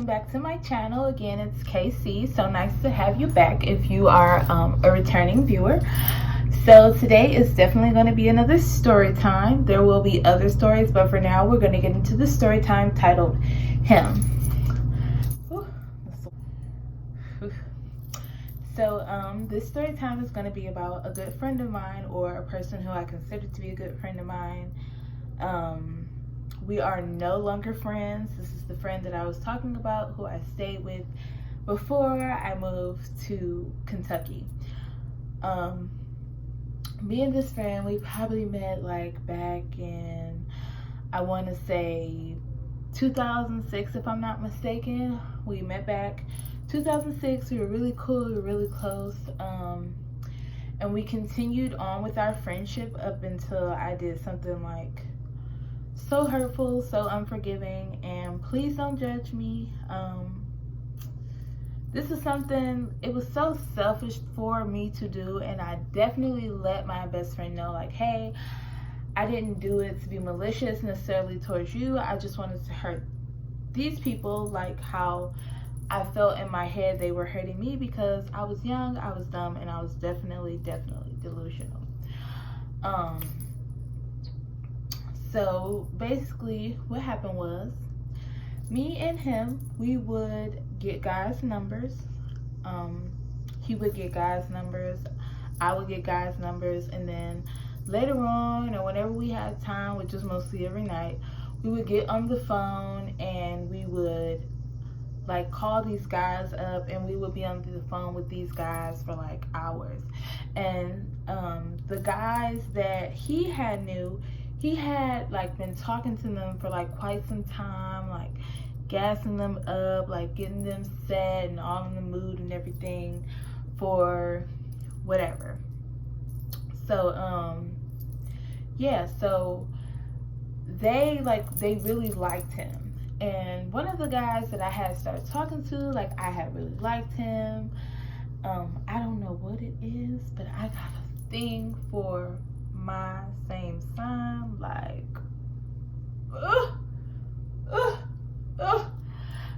welcome back to my channel. Again, it's KC. So nice to have you back if you are a returning viewer. So today is definitely going to be another story time. There will be other stories, but for now we're going to get into the story time titled Him. So this story time is going to be about a good friend of mine, or a person who I consider to be a good friend of mine. We are no longer friends. This is the friend that I was talking about, who I stayed with before I moved to Kentucky. Me and this friend, we probably met like back in, I want to say 2006, if I'm not mistaken. We met back 2006. We were really cool, we were really close, and we continued on with our friendship up until I did something like so hurtful, so unforgiving, and please don't judge me. This is something, it was so selfish for me to do, and I definitely let my best friend know, like, hey, I didn't do it to be malicious necessarily towards you. I just wanted to hurt these people, like how I felt in my head they were hurting me, because I was young, I was dumb, and I was definitely delusional. So basically what happened was, me and him, we would get guys' numbers. He would get guys' numbers, I would get guys' numbers, and then later on, or whenever we had time, which was mostly every night, we would get on the phone and we would like call these guys up, and we would be on the phone with these guys for like hours. And the guys that he had like been talking to them for like quite some time, like gassing them up, like getting them set and all in the mood and everything for whatever. So yeah, so they really liked him. And one of the guys that I had started talking to, like, I had really liked him. I don't know what it is, but I got a thing for my same sign, like,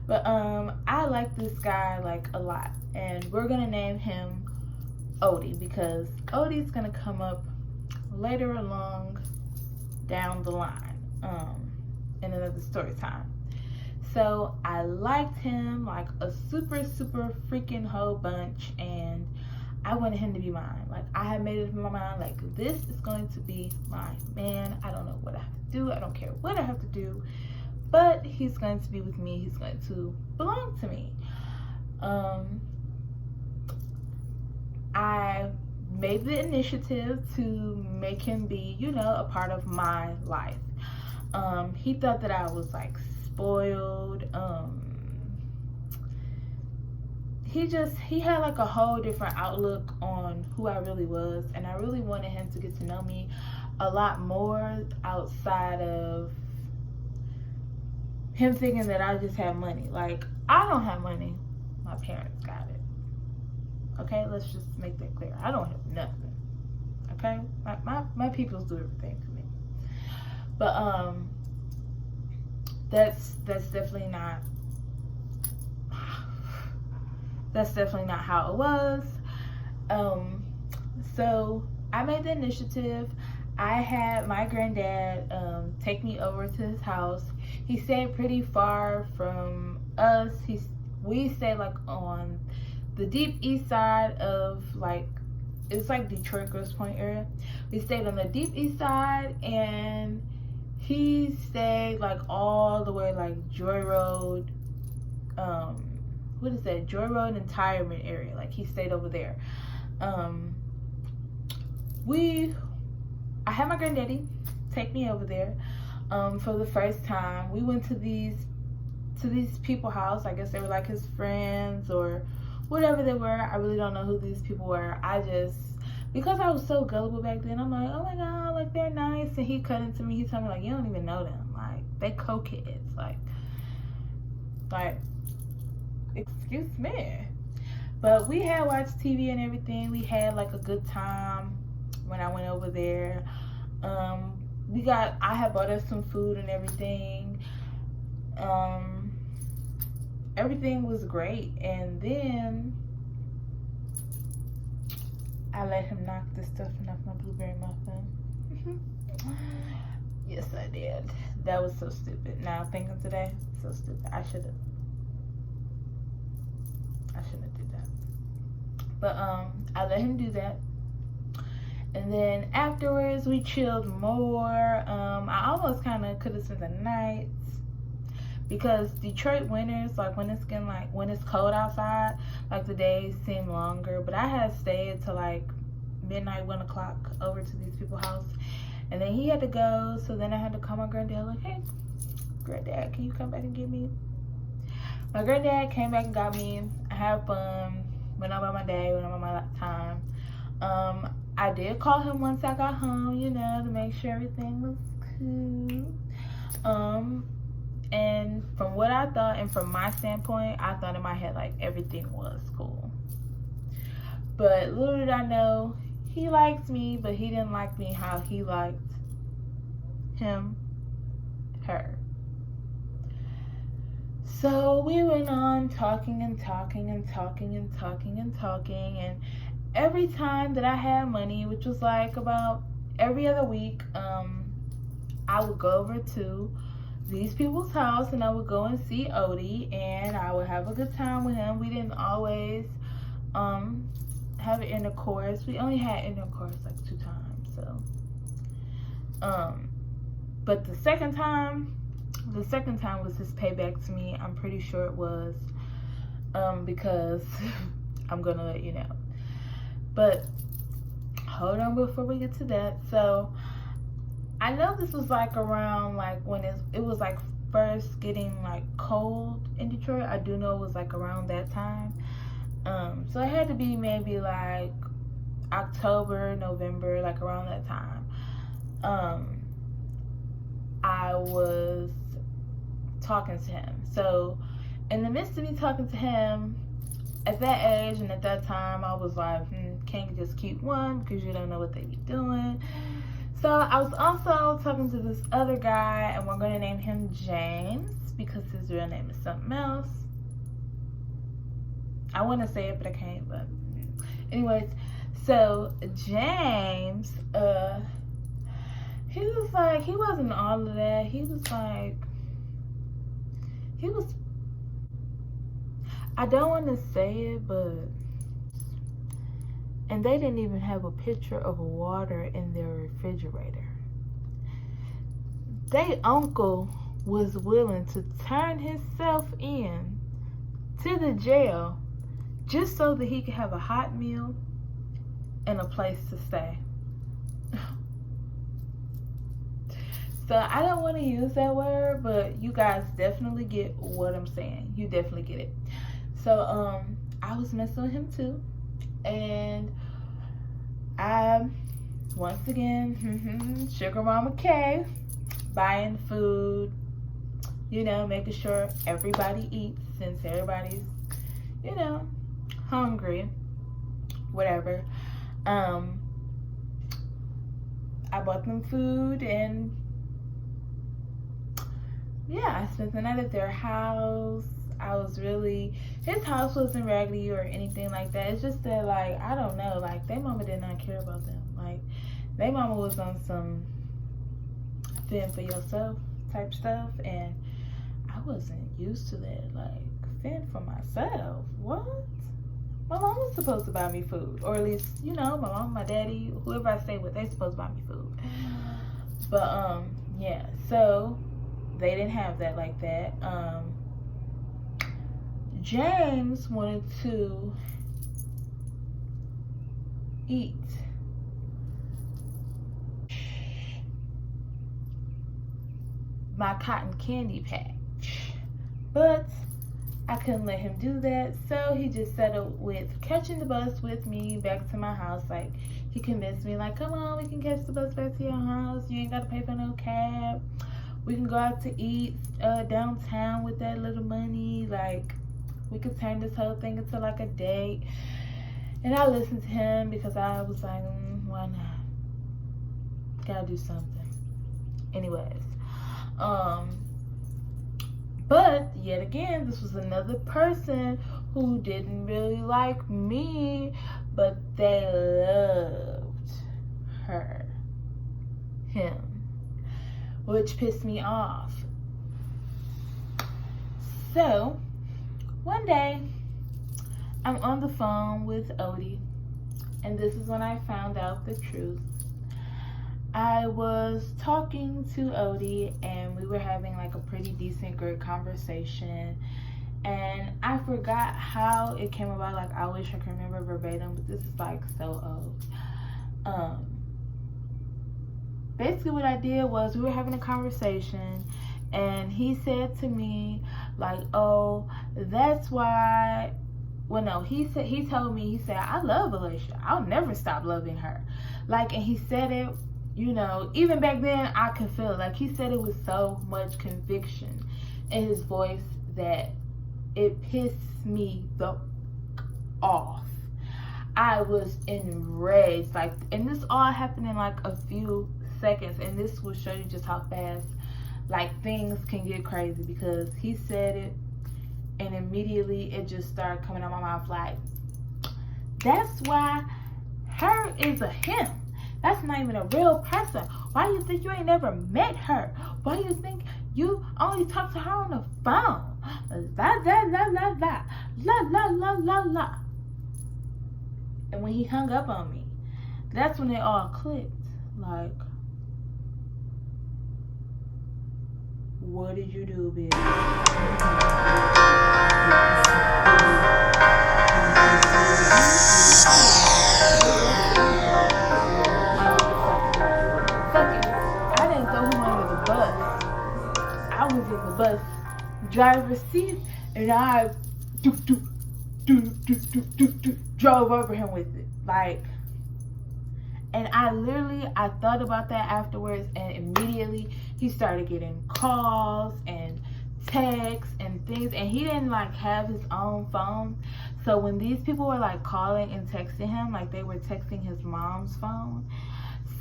but I like this guy like a lot, and we're gonna name him Odie, because Odie's gonna come up later along down the line in another story time. So I liked him like a super freaking whole bunch, and I wanted him to be mine. Like, I had made it in my mind, like, this is going to be my man. I don't know what I have to do, I don't care what I have to do, but he's going to be with me, he's going to belong to me. I made the initiative to make him be, you know, a part of my life. He thought that I was like spoiled. He had like a whole different outlook on who I really was, and I really wanted him to get to know me a lot more outside of him thinking that I just have money. Like, I don't have money, my parents got it. Okay, let's just make that clear. I don't have nothing. Okay, my peoples do everything for me. But that's definitely not how it was. So I made the initiative. I had my granddad take me over to his house. He stayed pretty far from us. We stayed like on the deep east side of, like, it's like Detroit, Grosse Pointe area. We stayed on the deep east side, and he stayed like all the way like Joy Road, what is that, Joy Road Retirement area. Like, he stayed over there. I had my granddaddy take me over there for the first time. We went to these people's house. I guess they were like his friends or whatever they were. I really don't know who these people were. Because I was so gullible back then, I'm like, oh my god, like, they're nice. And he cut into me, he told me, like, you don't even know them, like, they co-kids, like excuse me. But we had watched TV and everything. We had like a good time when I went over there. I had bought us some food and everything. everything was great. And then I let him knock the stuffing off my blueberry muffin. Yes, I did. That was so stupid. Now thinking today, so stupid. I shouldn't do that. But I let him do that. And then afterwards we chilled more. I almost kind of could have spent the night, because Detroit winters, like when it's cold outside, like the days seem longer. But I had stayed till like midnight, 1 o'clock over to these people's house, and then he had to go. So then I had to call my granddad, like, hey, granddad, can you come back and get me? My granddad came back and got me. I had fun, went on by my day, went on by my time. I did call him once I got home, you know, to make sure everything was cool. And from what I thought, and from my standpoint, I thought in my head like everything was cool. But little did I know, he liked me, but he didn't like me how he liked her. So we went on talking, and every time that I had money, which was like about every other week, I would go over to these people's house and I would go and see Odie, and I would have a good time with him. We didn't always have intercourse. We only had intercourse like 2 times. So but the second time was his payback to me. I'm pretty sure it was, because I'm gonna let you know. But hold on before we get to that. So I know this was like around like when it was like first getting like cold in Detroit. I do know it was like around that time. So it had to be maybe like October, November, like around that time. I was talking to him. So in the midst of me talking to him, at that age and at that time, I was like, can't you just keep one, because you don't know what they be doing. So I was also talking to this other guy, and we're going to name him James, because his real name is something else. I want to say it, but I can't. But anyways, so James, he was like, he wasn't all of that. He was like, I don't want to say it, but, and they didn't even have a pitcher of water in their refrigerator. They uncle was willing to turn himself in to the jail just so that he could have a hot meal and a place to stay. So I don't want to use that word, but you guys definitely get what I'm saying. You definitely get it. So I was messing with him too, and I, once again, Sugar Mama K, buying food, you know, making sure everybody eats, since everybody's, you know, hungry, whatever. I bought them food, and yeah, I spent the night at their house. I was really, his house wasn't raggedy or anything like that. It's just that, like, I don't know, like, their mama did not care about them. Like, their mama was on some fend for yourself type stuff, and I wasn't used to that. Like, fend for myself? What? My mom was supposed to buy me food, or at least, you know, my mom, my daddy, whoever I stay with, they supposed to buy me food. But yeah, so they didn't have that like that. James wanted to eat my cotton candy patch, but I couldn't let him do that, so he just settled with catching the bus with me back to my house. Like, he convinced me, like, come on, we can catch the bus back to your house. You ain't gotta pay for no cab. We can go out to eat downtown with that little money. Like, we could turn this whole thing into like a date. And I listened to him because I was like, why not? Gotta do something. Anyways, But yet again, this was another person who didn't really like me, but they loved him, which pissed me off. So one day I'm on the phone with Odie, and this is when I found out the truth. I was talking to Odie, and we were having like a pretty decent, good conversation. And I forgot how it came about. Like, I wish I could remember verbatim, but this is like so old. Basically what I did was, we were having a conversation, and he said to me like, oh, that's why. Well, no, he told me, he said, I love Alicia. I'll never stop loving her. Like, and he said it, you know, even back then I could feel it. Like, he said it with so much conviction in his voice that it pissed me the off. I was enraged. Like, and this all happened in like a few seconds, and this will show you just how fast like things can get crazy, because he said it and immediately it just started coming out my mouth like, that's why her is a him. That's not even a real person. Why do you think you ain't never met her? Why do you think you only talk to her on the phone? La la la la la la la la la la. And when he hung up on me, that's when it all clicked. Like, what did you do, bitch? I didn't throw him under the bus. I was in the bus driver's seat, and I drove over him with it. Like, and I thought about that afterwards, and immediately he started getting calls and texts and things, and he didn't like have his own phone. So when these people were like calling and texting him, like they were texting his mom's phone,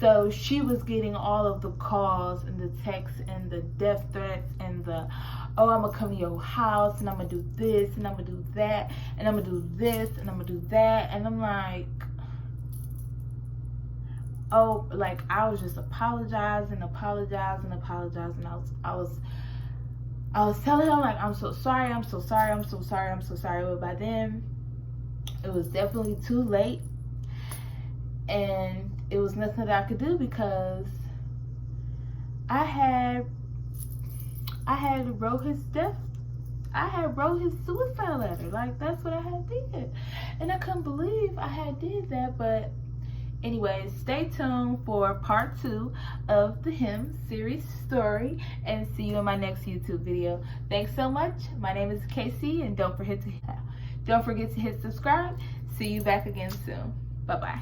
so she was getting all of the calls and the texts and the death threats and the, oh, I'm gonna come to your house and I'm gonna do this and I'm gonna do that and I'm gonna do this and I'm gonna do that. And I'm like, oh, like I was just apologizing. I was telling him like, I'm so sorry. But by then it was definitely too late, and it was nothing that I could do, because I had wrote his death. I had wrote his suicide letter. Like, that's what I had did, and I couldn't believe I had did that. But anyways, stay tuned for part 2 of the Him series story, and see you in my next YouTube video. Thanks so much. My name is Casey, and don't forget to hit subscribe. See you back again soon. Bye bye.